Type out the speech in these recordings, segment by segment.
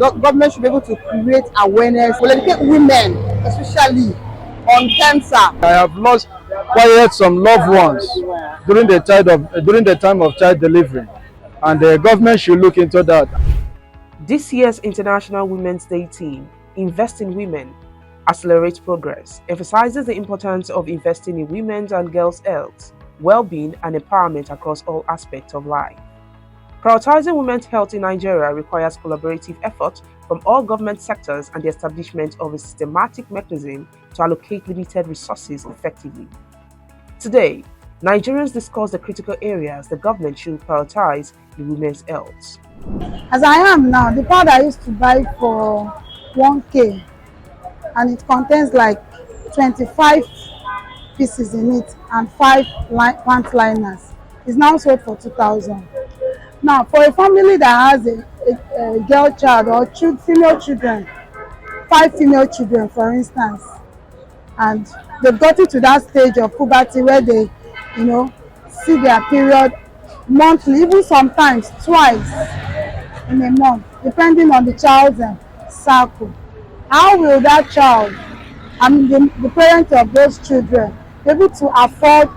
Government should be able to create awareness, will educate women, especially on cancer. I have lost quite some loved ones during the time of child delivery, and the government should look into that. This year's International Women's Day theme, Invest in Women, Accelerate Progress, emphasizes the importance of investing in women's and girls' health, well-being, and empowerment across all aspects of life. Prioritizing women's health in Nigeria requires collaborative effort from all government sectors and the establishment of a systematic mechanism to allocate limited resources effectively. Today, Nigerians discuss the critical areas the government should prioritize in women's health. As I am now, the pad I used to buy for 1K and it contains like 25 pieces in it and 5 pant liners is now sold for 2,000. Now, for a family that has a girl child or female children, 5 female children for instance, and they've gotten to that stage of puberty where they, see their period monthly, even sometimes twice in a month, depending on the child's cycle. How will that child, the parent of those children, be able to afford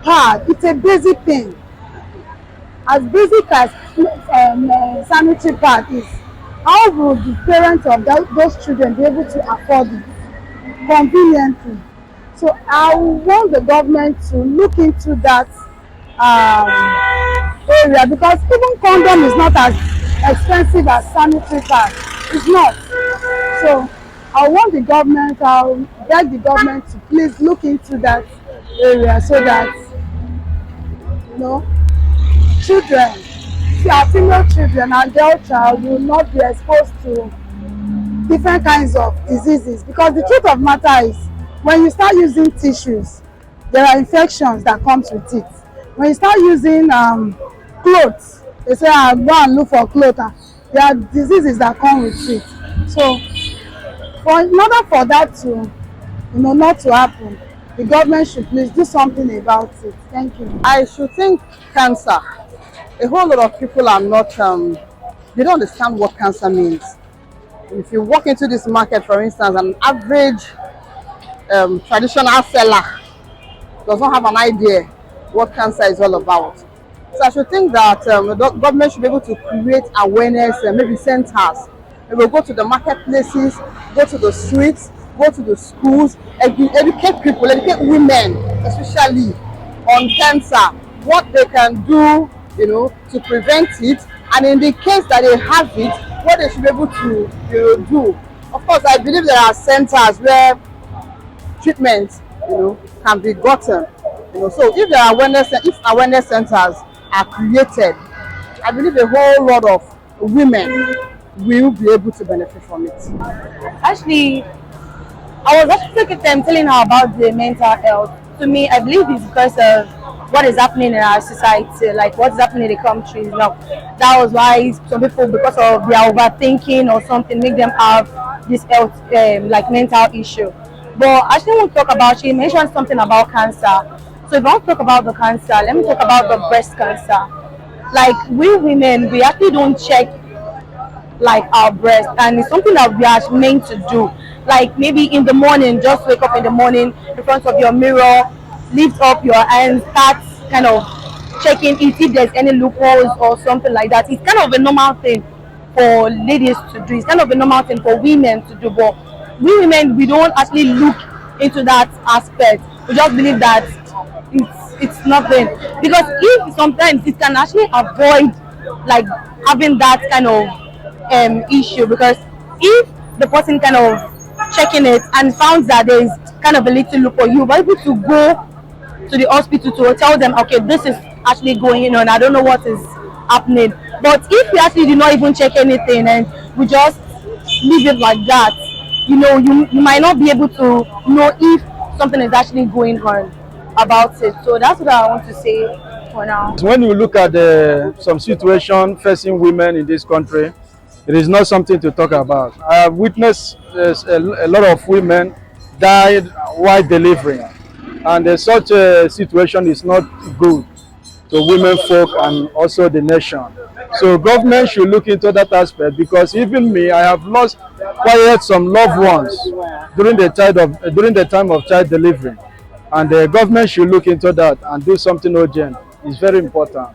pad? It's a basic thing. As basic as sanitary pad is, how will the parents of those children be able to afford it conveniently? So I want the government to look into that area, because even condom is not as expensive as sanitary pad. It's not. So I want the government, I'll beg the government to please look into that area so that children, our female children and girl child will not be exposed to different kinds of diseases. Because the truth of the matter is, when you start using tissues, there are infections that comes with it. When you start using clothes, they say, go and look for clothes. There are diseases that come with it. So, in order for that to, not to happen, the government should please do something about it. Thank you. I should think cancer. A whole lot of people are not, they don't understand what cancer means. If you walk into this market, for instance, an average traditional seller does not have an idea what cancer is all about. So I should think that the government should be able to create awareness, maybe centers. Maybe go to the marketplaces, go to the streets, go to the schools, educate people, educate women, especially on cancer, what they can do, to prevent it, and in the case that they have it, what they should be able to do. Of course, I believe there are centers where treatment, can be gotten. So if there are awareness centers are created, I believe a whole lot of women will be able to benefit from it. Actually, I was actually telling her about the mental health. To me, I believe it's because of what is happening in our society, like what is happening in the country now. That was why some people, because of their overthinking or something, make them have this health, like mental issue. But I actually want to talk about, she mentioned something about cancer. So if I want to talk about the cancer, let me talk about the breast cancer. Like we women, we actually don't check like our breast, and it's something that we are meant to do. Like maybe in the morning, just wake up in the morning in front of your mirror, lift up your hands, start kind of checking if there's any loopholes or something like that. It's kind of a normal thing for ladies to do. It's kind of a normal thing for women to do. But we women, we don't actually look into that aspect. We just believe that it's nothing. Because if sometimes it can actually avoid like having that kind of issue. Because if the person kind of checking it and found that there is kind of a little loophole, you'll be able to go to the hospital to tell them, okay, this is actually going on, I don't know what is happening. But if we actually do not even check anything and we just leave it like that, you might not be able to know if something is actually going on about it. So that's what I want to say for now. When you look at some situation facing women in this country, it is not something to talk about. I have witnessed a lot of women died while delivering, and such a situation is not good to women folk and also the nation. So government should look into that aspect, because even me, I have lost quite some loved ones during the time of child delivery, and the government should look into that and do something urgent. It's very important.